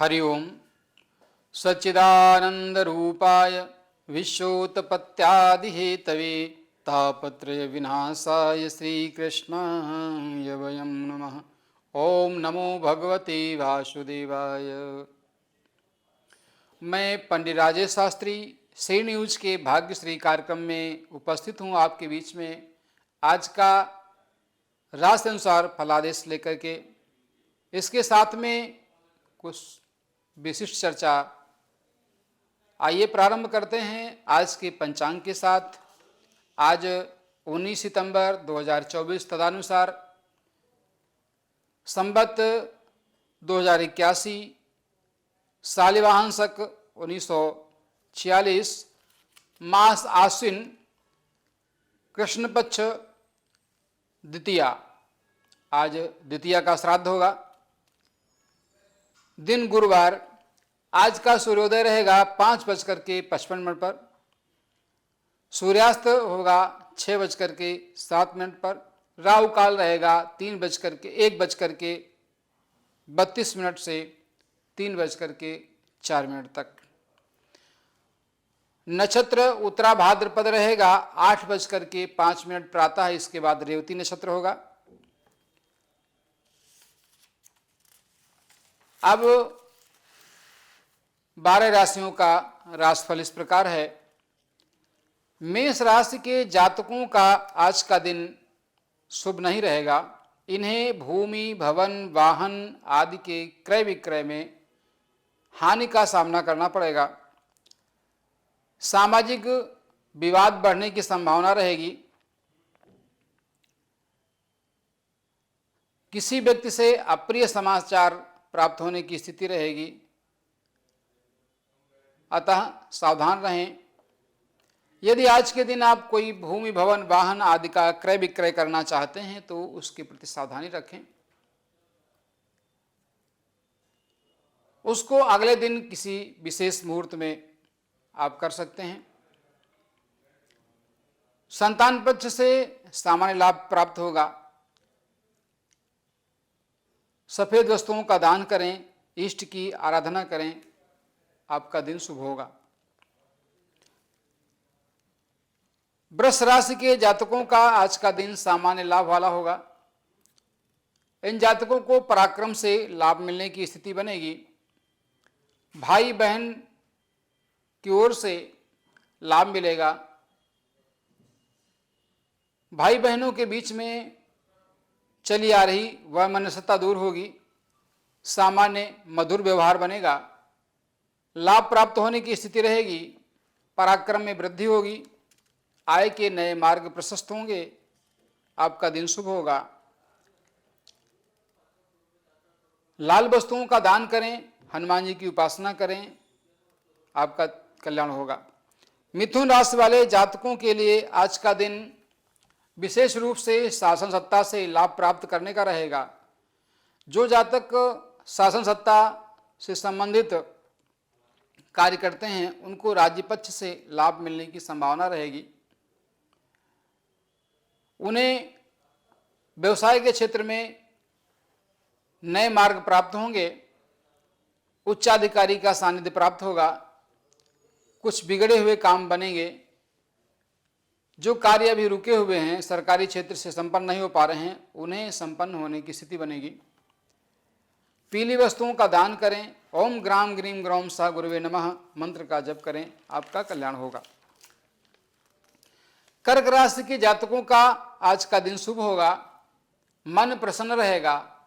हरि ओम सच्चिदानंदरूपाय विश्वोत्पत्त्यादिहेतवे तापत्रय विनाशाय श्रीकृष्णाय वयं नमः। ओम नमो भगवते वासुदेवाय। मैं पंडित राजेश शास्त्री श्री न्यूज के भाग्यश्री कार्यक्रम में उपस्थित हूँ आपके बीच में। आज का राशि अनुसार फलादेश लेकर के इसके साथ में कुछ विशिष्ट चर्चा। आइए प्रारंभ करते हैं आज के पंचांग के साथ। आज 19 सितंबर 2024 तदनुसार संवत 2081 सालिवाहन शक 1946 मास आश्विन कृष्ण पक्ष द्वितीया। आज द्वितीया का श्राद्ध होगा। दिन गुरुवार। आज का सूर्योदय रहेगा 5:55 पर। सूर्यास्त होगा 6:07 पर। राहु काल रहेगा 1:32 से 3:04 तक। नक्षत्र उत्तरा भाद्रपद रहेगा 8:05 प्रातः। इसके बाद रेवती नक्षत्र होगा। अब 12 राशियों का राशिफल इस प्रकार है। मेष राशि के जातकों का आज का दिन शुभ नहीं रहेगा। इन्हें भूमि भवन वाहन आदि के क्रय विक्रय में हानि का सामना करना पड़ेगा। सामाजिक विवाद बढ़ने की संभावना रहेगी। किसी व्यक्ति से अप्रिय समाचार प्राप्त होने की स्थिति रहेगी, अतः सावधान रहें। यदि आज के दिन आप कोई भूमि भवन वाहन आदि का क्रय विक्रय करना चाहते हैं तो उसके प्रति सावधानी रखें। उसको अगले दिन किसी विशेष मुहूर्त में आप कर सकते हैं। संतान पक्ष से सामान्य लाभ प्राप्त होगा। सफेद वस्तुओं का दान करें, इष्ट की आराधना करें, आपका दिन शुभ होगा। वृष राशि के जातकों का आज का दिन सामान्य लाभ वाला होगा। इन जातकों को पराक्रम से लाभ मिलने की स्थिति बनेगी। भाई बहन की ओर से लाभ मिलेगा। भाई बहनों के बीच में चली आ रही वैमनस्यता दूर होगी। सामान्य मधुर व्यवहार बनेगा। लाभ प्राप्त होने की स्थिति रहेगी। पराक्रम में वृद्धि होगी। आय के नए मार्ग प्रशस्त होंगे। आपका दिन शुभ होगा। लाल वस्तुओं का दान करें, हनुमान जी की उपासना करें, आपका कल्याण होगा। मिथुन राशि वाले जातकों के लिए आज का दिन विशेष रूप से शासन सत्ता से लाभ प्राप्त करने का रहेगा। जो जातक शासन सत्ता से संबंधित कार्य करते हैं उनको राज्य पक्ष से लाभ मिलने की संभावना रहेगी। उन्हें व्यवसाय के क्षेत्र में नए मार्ग प्राप्त होंगे। उच्चाधिकारी का सानिध्य प्राप्त होगा। कुछ बिगड़े हुए काम बनेंगे। जो कार्य अभी रुके हुए हैं, सरकारी क्षेत्र से संपन्न नहीं हो पा रहे हैं, उन्हें संपन्न होने की स्थिति बनेगी। पीली वस्तुओं का दान करें। ओम ग्राम ग्रीम ग्रौम सह गुरुवे नमः मंत्र का जप करें, आपका कल्याण होगा। कर्क राशि के जातकों का आज का दिन शुभ होगा। मन प्रसन्न रहेगा।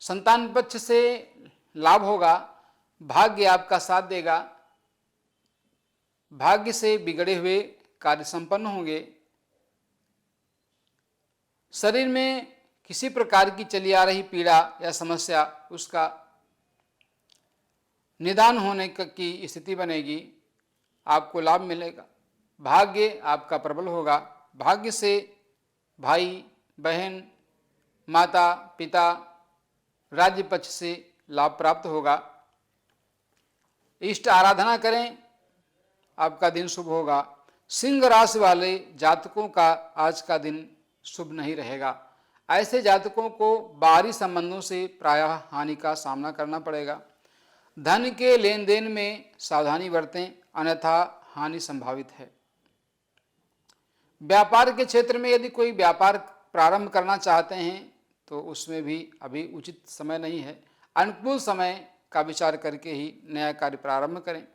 संतान पक्ष से लाभ होगा। भाग्य आपका साथ देगा। भाग्य से बिगड़े हुए कार्य संपन्न होंगे। शरीर में किसी प्रकार की चली आ रही पीड़ा या समस्या, उसका निदान होने की स्थिति बनेगी। आपको लाभ मिलेगा। भाग्य आपका प्रबल होगा। भाग्य से भाई बहन माता पिता राज्य पक्ष से लाभ प्राप्त होगा। इष्ट आराधना करें, आपका दिन शुभ होगा। सिंह राशि वाले जातकों का आज का दिन शुभ नहीं रहेगा। ऐसे जातकों को बाहरी संबंधों से प्रायः हानि का सामना करना पड़ेगा। धन के लेन देन में सावधानी बरतें, अन्यथा हानि संभावित है। व्यापार के क्षेत्र में यदि कोई व्यापार प्रारंभ करना चाहते हैं तो उसमें भी अभी उचित समय नहीं है। अनुकूल समय का विचार करके ही नया कार्य प्रारंभ करें।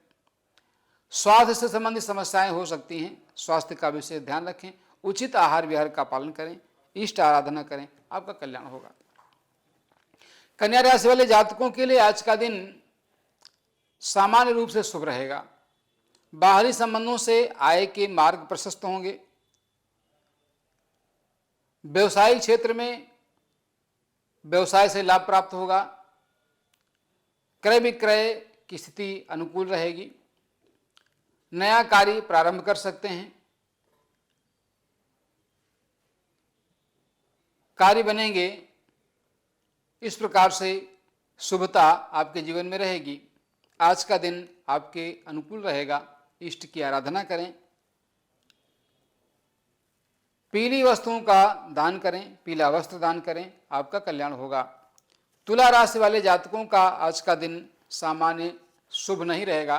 स्वास्थ्य से संबंधित समस्याएं हो सकती हैं, स्वास्थ्य का विशेष ध्यान रखें। उचित आहार विहार का पालन करें, इष्ट आराधना करें, आपका कल्याण होगा। कन्या राशि वाले जातकों के लिए आज का दिन सामान्य रूप से शुभ रहेगा। बाहरी संबंधों से आय के मार्ग प्रशस्त होंगे। व्यवसायिक क्षेत्र में व्यवसाय से लाभ प्राप्त होगा। क्रय विक्रय की स्थिति अनुकूल रहेगी। नया कार्य प्रारंभ कर सकते हैं। कार्य बनेंगे। इस प्रकार से शुभता आपके जीवन में रहेगी। आज का दिन आपके अनुकूल रहेगा। इष्ट की आराधना करें। पीली वस्तुओं का दान करें, पीला वस्त्र दान करें, आपका कल्याण होगा। तुला राशि वाले जातकों का आज का दिन सामान्य शुभ नहीं रहेगा।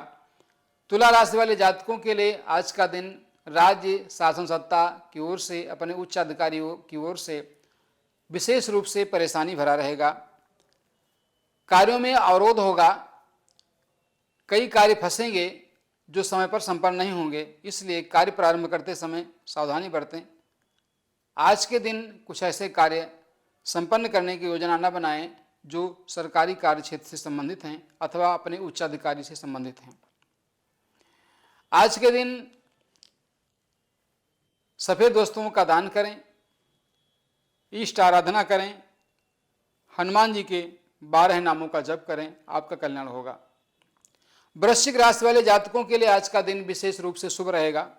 तुला राशि वाले जातकों के लिए आज का दिन राज्य शासन सत्ता की ओर से, अपने उच्च अधिकारियों की ओर से विशेष रूप से परेशानी भरा रहेगा। कार्यों में अवरोध होगा। कई कार्य फंसेंगे जो समय पर संपन्न नहीं होंगे, इसलिए कार्य प्रारंभ करते समय सावधानी बरतें। आज के दिन कुछ ऐसे कार्य संपन्न करने की योजना न बनाएं जो सरकारी कार्य क्षेत्र से संबंधित हैं अथवा अपने उच्च अधिकारी से संबंधित हैं। आज के दिन सफेद वस्तुओं का दान करें, इष्ट आराधना करें, हनुमान जी के 12 नामों का जप करें, आपका कल्याण होगा। वृश्चिक राशि वाले जातकों के लिए आज का दिन विशेष रूप से शुभ रहेगा।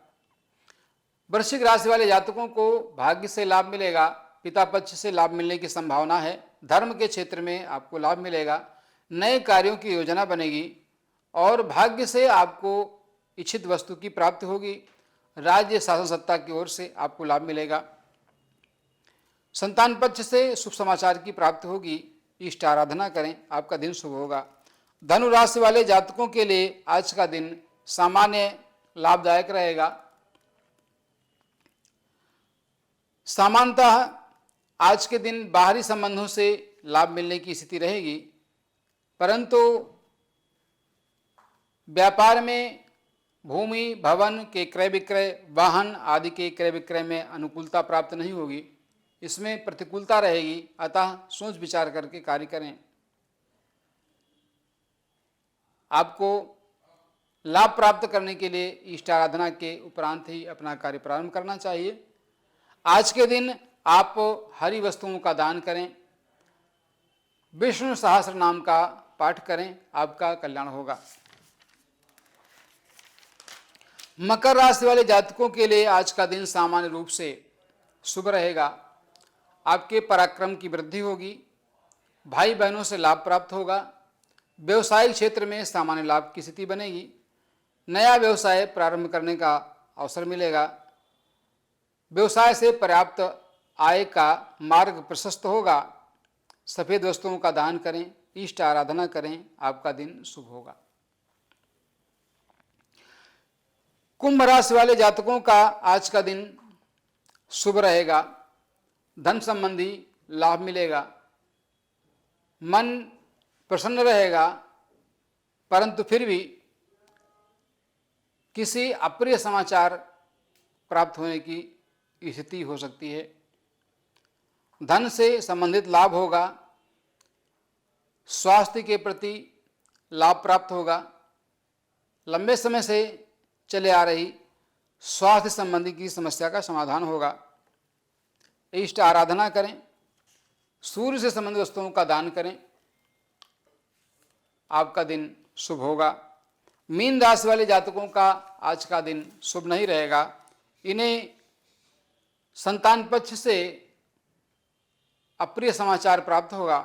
वृश्चिक राशि वाले जातकों को भाग्य से लाभ मिलेगा। पिता पक्ष से लाभ मिलने की संभावना है। धर्म के क्षेत्र में आपको लाभ मिलेगा। नए कार्यों की योजना बनेगी और भाग्य से आपको इच्छित वस्तु की प्राप्ति होगी। राज्य शासन सत्ता की ओर से आपको लाभ मिलेगा। संतान पक्ष से शुभ समाचार की प्राप्ति होगी। इष्ट आराधना करें, आपका दिन शुभ होगा। धनु राशि वाले जातकों के लिए आज का दिन सामान्य लाभदायक रहेगा। सामान्यतः आज के दिन बाहरी संबंधों से लाभ मिलने की स्थिति रहेगी, परंतु व्यापार में भूमि भवन के क्रय विक्रय, वाहन आदि के क्रय विक्रय में अनुकूलता प्राप्त नहीं होगी। इसमें प्रतिकूलता रहेगी, अतः सोच विचार करके कार्य करें। आपको लाभ प्राप्त करने के लिए इष्ट आराधना के उपरांत ही अपना कार्य प्रारंभ करना चाहिए। आज के दिन आप हरी वस्तुओं का दान करें, विष्णु सहस्त्र नाम का पाठ करें, आपका कल्याण होगा। मकर राशि वाले जातकों के लिए आज का दिन सामान्य रूप से शुभ रहेगा। आपके पराक्रम की वृद्धि होगी। भाई बहनों से लाभ प्राप्त होगा। व्यवसायिक क्षेत्र में सामान्य लाभ की स्थिति बनेगी। नया व्यवसाय प्रारंभ करने का अवसर मिलेगा। व्यवसाय से पर्याप्त आय का मार्ग प्रशस्त होगा। सफेद वस्तुओं का दान करें, इष्ट आराधना करें, आपका दिन शुभ होगा। कुंभ राशि वाले जातकों का आज का दिन शुभ रहेगा। धन संबंधी लाभ मिलेगा। मन प्रसन्न रहेगा, परंतु फिर भी किसी अप्रिय समाचार प्राप्त होने की स्थिति हो सकती है। धन से संबंधित लाभ होगा। स्वास्थ्य के प्रति लाभ प्राप्त होगा। लंबे समय से चले आ रही स्वास्थ्य संबंधी की समस्या का समाधान होगा। इष्ट आराधना करें, सूर्य से संबंधित वस्तुओं का दान करें, आपका दिन शुभ होगा। मीन राशि वाले जातकों का आज का दिन शुभ नहीं रहेगा। इन्हें संतान पक्ष से अप्रिय समाचार प्राप्त होगा।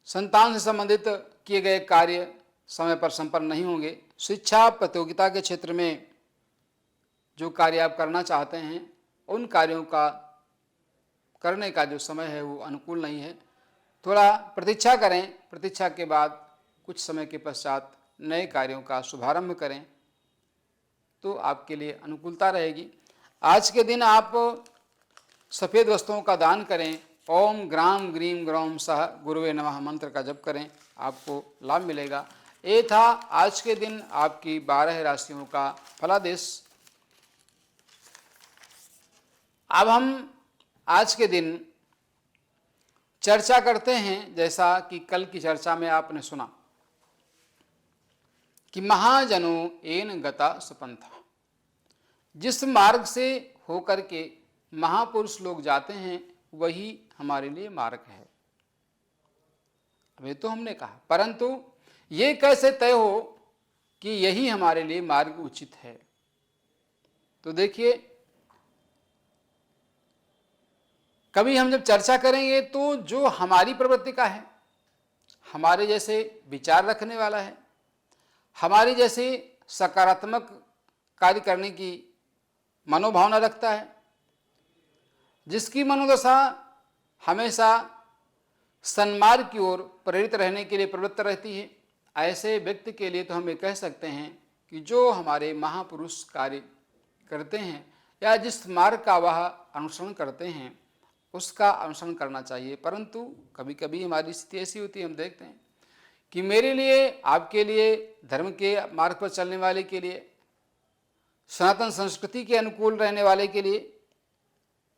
संतान से संबंधित किए गए कार्य समय पर संपन्न नहीं होंगे। शिक्षा प्रतियोगिता के क्षेत्र में जो कार्य आप करना चाहते हैं उन कार्यों का करने का जो समय है वो अनुकूल नहीं है। थोड़ा प्रतीक्षा करें, प्रतीक्षा के बाद कुछ समय के पश्चात नए कार्यों का शुभारंभ करें तो आपके लिए अनुकूलता रहेगी। आज के दिन आप सफ़ेद वस्तुओं का दान करें। ओम ग्राम ग्रीम ग्रौम सह गुरुवे नमः मंत्र का जप करें, आपको लाभ मिलेगा। ये था आज के दिन आपकी 12 राशियों का फलादेश। अब हम आज के दिन चर्चा करते हैं, जैसा कि कल की चर्चा में आपने सुना कि महाजनों एन गता सुपंथा, जिस मार्ग से होकर के महापुरुष लोग जाते हैं वही हमारे लिए मार्ग है। अब ये तो हमने कहा, परंतु ये कैसे तय हो कि यही हमारे लिए मार्ग उचित है? तो देखिए, कभी हम जब चर्चा करेंगे तो जो हमारी प्रवृत्ति का है, हमारे जैसे विचार रखने वाला है, हमारी जैसे सकारात्मक कार्य करने की मनोभावना रखता है, जिसकी मनोदशा हमेशा सन्मार्ग की ओर प्रेरित रहने के लिए प्रवृत्त रहती है, ऐसे व्यक्ति के लिए तो हम ये कह सकते हैं कि जो हमारे महापुरुष कार्य करते हैं या जिस मार्ग का वह अनुसरण करते हैं उसका अनुसरण करना चाहिए। परंतु कभी कभी हमारी स्थिति ऐसी होती है, हम देखते हैं कि मेरे लिए, आपके लिए, धर्म के मार्ग पर चलने वाले के लिए, सनातन संस्कृति के अनुकूल रहने वाले के लिए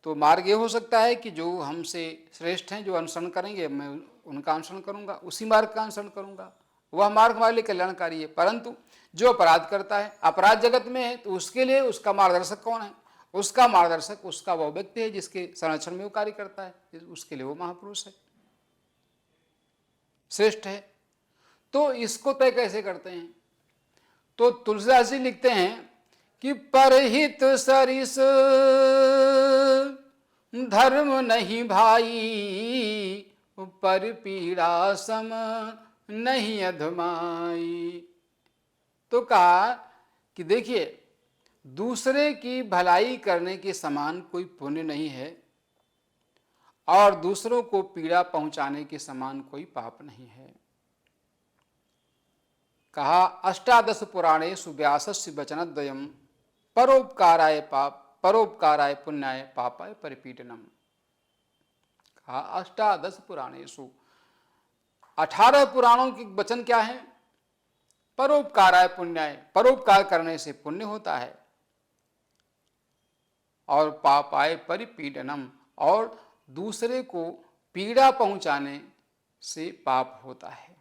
तो मार्ग ये हो सकता है कि जो हमसे श्रेष्ठ हैं, जो अनुसरण करेंगे, मैं उनका अनुसरण करूंगा, उसी मार्ग का अनुसरण करूंगा, वह मार्ग हमारे लिए कल्याणकारी है। परंतु जो अपराध करता है, अपराध जगत में है, तो उसके लिए उसका मार्गदर्शक कौन है? उसका मार्गदर्शक उसका वह व्यक्ति है जिसके संरक्षण में वो कार्य करता है, उसके लिए वो महापुरुष है, श्रेष्ठ है। तो इसको तय कैसे करते हैं? तो तुलसीदास जी लिखते हैं कि परहित सरिस धर्म नहीं भाई, पर पीड़ा सम नहीं अधमाई। तो कहा कि देखिए, दूसरे की भलाई करने के समान कोई पुण्य नहीं है और दूसरों को पीड़ा पहुंचाने के समान कोई पाप नहीं है। कहा अष्टादश पुराणेषु व्यासस्य वचनद्वयम् परोपकाराय पुण्याय पापाय परिपीडनम। कहा अष्टादश पुराणेषु, 18 पुराणों के वचन क्या है? परोपकाराय पुण्याय, परोपकार करने से पुण्य होता है, और पापाय परिपीडनम, और दूसरे को पीड़ा पहुंचाने से पाप होता है।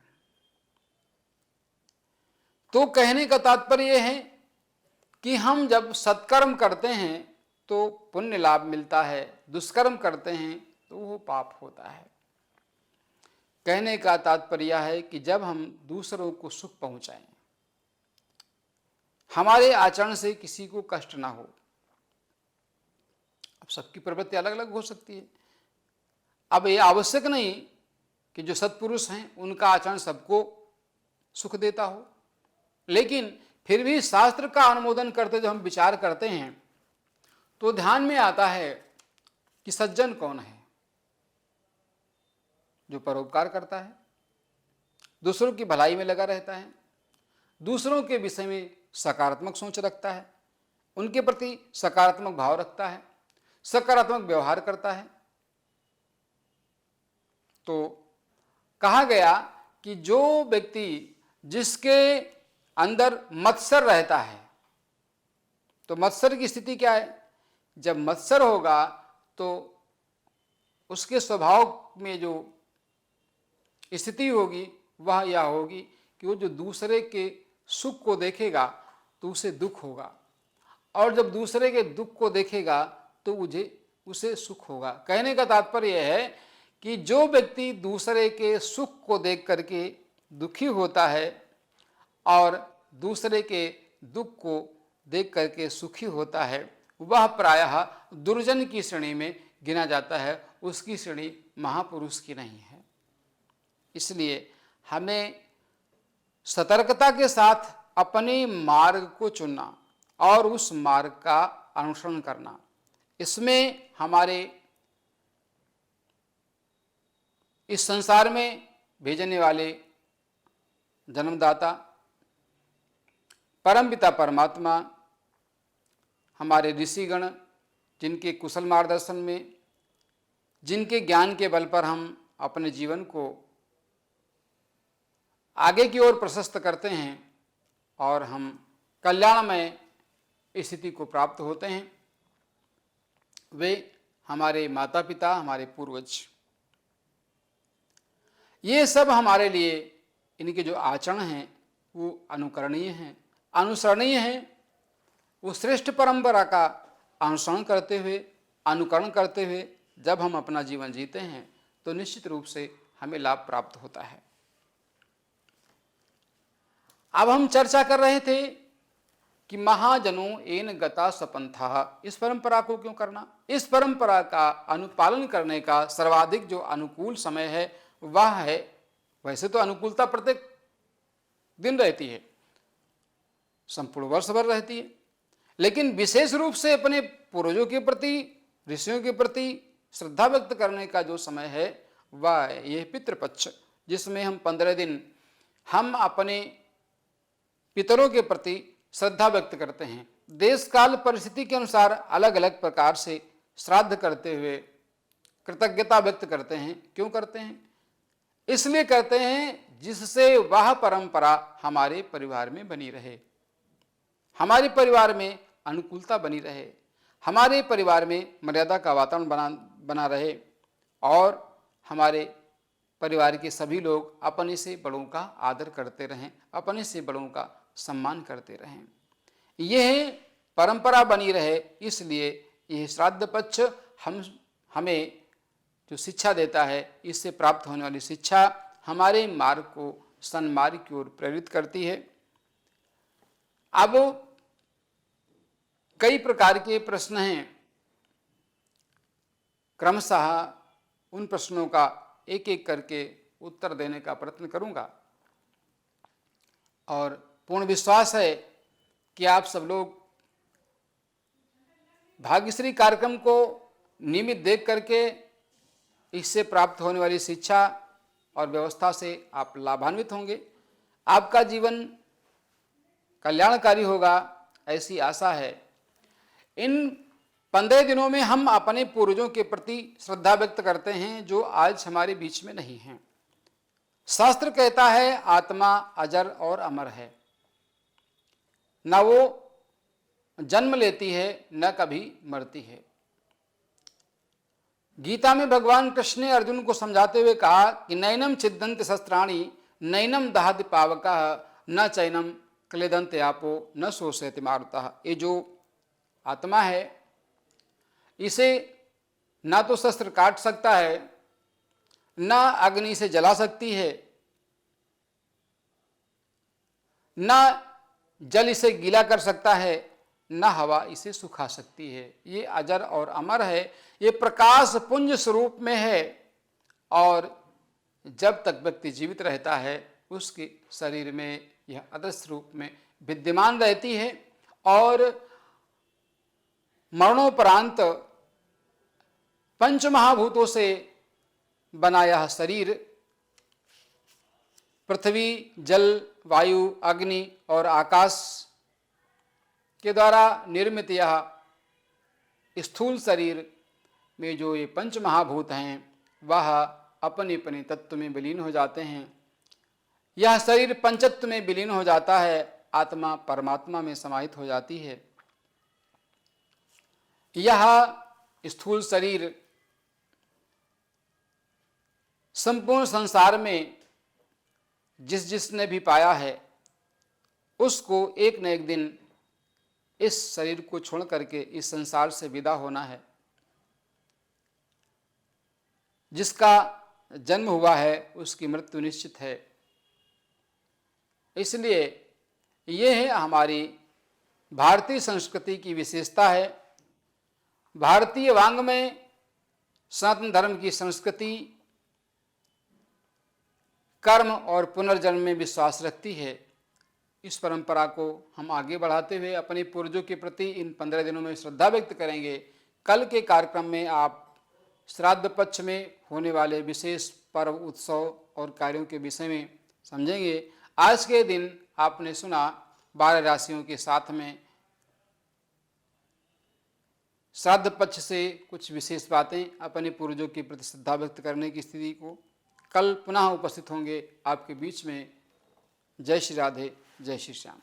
तो कहने का तात्पर्य यह है कि हम जब सत्कर्म करते हैं तो पुण्य लाभ मिलता है, दुष्कर्म करते हैं तो वो पाप होता है। कहने का तात्पर्य है कि जब हम दूसरों को सुख पहुंचाएं, हमारे आचरण से किसी को कष्ट ना हो। अब सबकी प्रवृत्ति अलग अलग हो सकती है। अब ये आवश्यक नहीं कि जो सत्पुरुष हैं उनका आचरण सबको सुख देता हो, लेकिन फिर भी शास्त्र का अनुमोदन करते जब हम विचार करते हैं तो ध्यान में आता है कि सज्जन कौन है? जो परोपकार करता है, दूसरों की भलाई में लगा रहता है, दूसरों के विषय में सकारात्मक सोच रखता है, उनके प्रति सकारात्मक भाव रखता है, सकारात्मक व्यवहार करता है। तो कहा गया कि जो व्यक्ति जिसके अंदर मत्सर रहता है, तो मत्सर की स्थिति क्या है? जब मत्सर होगा तो उसके स्वभाव में जो स्थिति होगी वह यह होगी कि वो जो दूसरे के सुख को देखेगा तो उसे दुख होगा, और जब दूसरे के दुख को देखेगा तो उसे सुख होगा। कहने का तात्पर्य यह है कि जो व्यक्ति दूसरे के सुख को देख करके दुखी होता है और दूसरे के दुख को देख करके सुखी होता है, वह प्रायः दुर्जन की श्रेणी में गिना जाता है, उसकी श्रेणी महापुरुष की नहीं है। इसलिए हमें सतर्कता के साथ अपने मार्ग को चुनना और उस मार्ग का अनुसरण करना, इसमें हमारे इस संसार में भेजने वाले जन्मदाता परमपिता परमात्मा, हमारे ऋषिगण, जिनके कुशल मार्गदर्शन में, जिनके ज्ञान के बल पर हम अपने जीवन को आगे की ओर प्रशस्त करते हैं और हम कल्याणमय स्थिति को प्राप्त होते हैं, वे हमारे माता पिता, हमारे पूर्वज। ये सब हमारे लिए, इनके जो आचरण हैं वो अनुकरणीय हैं, अनुसरणीय हैं। वो श्रेष्ठ परंपरा का अनुसरण करते हुए, अनुकरण करते हुए जब हम अपना जीवन जीते हैं तो निश्चित रूप से हमें लाभ प्राप्त होता है। अब हम चर्चा कर रहे थे कि महाजनों एन गता सपंथा, इस परंपरा को क्यों करना। इस परंपरा का अनुपालन करने का सर्वाधिक जो अनुकूल समय है वह है, वैसे तो अनुकूलता प्रत्येक दिन रहती है, संपूर्ण वर्ष भर रहती है, लेकिन विशेष रूप से अपने पूर्वजों के प्रति, ऋषियों के प्रति श्रद्धा व्यक्त करने का जो समय है वह यह पितृपक्ष, जिसमें हम 15 दिन हम अपने पितरों के प्रति श्रद्धा व्यक्त करते हैं। देश काल परिस्थिति के अनुसार अलग अलग प्रकार से श्राद्ध करते हुए कृतज्ञता व्यक्त करते हैं। क्यों करते हैं? इसलिए करते हैं जिससे वह परंपरा हमारे परिवार में बनी रहे, हमारे परिवार में अनुकूलता बनी रहे, हमारे परिवार में मर्यादा का वातावरण बना रहे और हमारे परिवार के सभी लोग अपने से बड़ों का आदर करते रहें, अपने से बड़ों का सम्मान करते रहें, यह परंपरा बनी रहे। इसलिए यह श्राद्ध पक्ष हमें जो शिक्षा देता है, इससे प्राप्त होने वाली शिक्षा हमारे मार्ग को सन्मार्ग की ओर प्रेरित करती है। अब कई प्रकार के प्रश्न हैं, क्रमशः उन प्रश्नों का एक एक करके उत्तर देने का प्रयत्न करूंगा और पूर्ण विश्वास है कि आप सब लोग भाग्यश्री कार्यक्रम को नियमित देख करके इससे प्राप्त होने वाली शिक्षा और व्यवस्था से आप लाभान्वित होंगे, आपका जीवन कल्याणकारी होगा, ऐसी आशा है। इन 15 दिनों में हम अपने पूर्वजों के प्रति श्रद्धा व्यक्त करते हैं जो आज हमारे बीच में नहीं हैं। शास्त्र कहता है आत्मा अजर और अमर है, न वो जन्म लेती है न कभी मरती है। गीता में भगवान कृष्ण ने अर्जुन को समझाते हुए कहा कि नैनम छिद्दन्ति शस्त्राणि नैनम दहति पावकः न चैनम क्लेदन्ति आपो न शोषयति मारुतः। ये जो आत्मा है इसे ना तो शस्त्र काट सकता है, न अग्नि से जला सकती है, न जल इसे गीला कर सकता है, न हवा इसे सुखा सकती है। ये अजर और अमर है, ये प्रकाश पुंज स्वरूप में है और जब तक व्यक्ति जीवित रहता है उसके शरीर में यह अदृश्य रूप में विद्यमान रहती है और मरणोपरांत पंच महाभूतों से बना यह शरीर पृथ्वी, जल, वायु, अग्नि और आकाश के द्वारा निर्मित यह स्थूल शरीर में जो ये पंच महाभूत हैं वह अपने अपने तत्व में विलीन हो जाते हैं। यह शरीर पंचत्व में विलीन हो जाता है, आत्मा परमात्मा में समाहित हो जाती है। यह स्थूल शरीर संपूर्ण संसार में जिसने भी पाया है उसको एक न एक दिन इस शरीर को छोड़ करके इस संसार से विदा होना है। जिसका जन्म हुआ है उसकी मृत्यु निश्चित है। इसलिए ये है हमारी भारतीय संस्कृति की विशेषता है। भारतीय वांग में सनातन धर्म की संस्कृति कर्म और पुनर्जन्म में विश्वास रखती है। इस परंपरा को हम आगे बढ़ाते हुए अपने पूर्वजों के प्रति इन 15 दिनों में श्रद्धा व्यक्त करेंगे। कल के कार्यक्रम में आप श्राद्ध पक्ष में होने वाले विशेष पर्व, उत्सव और कार्यों के विषय में समझेंगे। आज के दिन आपने सुना 12 राशियों के साथ में श्राद्ध पक्ष से कुछ विशेष बातें, अपने पूर्वजों के प्रति श्रद्धा व्यक्त करने की स्थिति को। कल पुनः उपस्थित होंगे आपके बीच में। जय श्री राधे, जय श्री श्याम।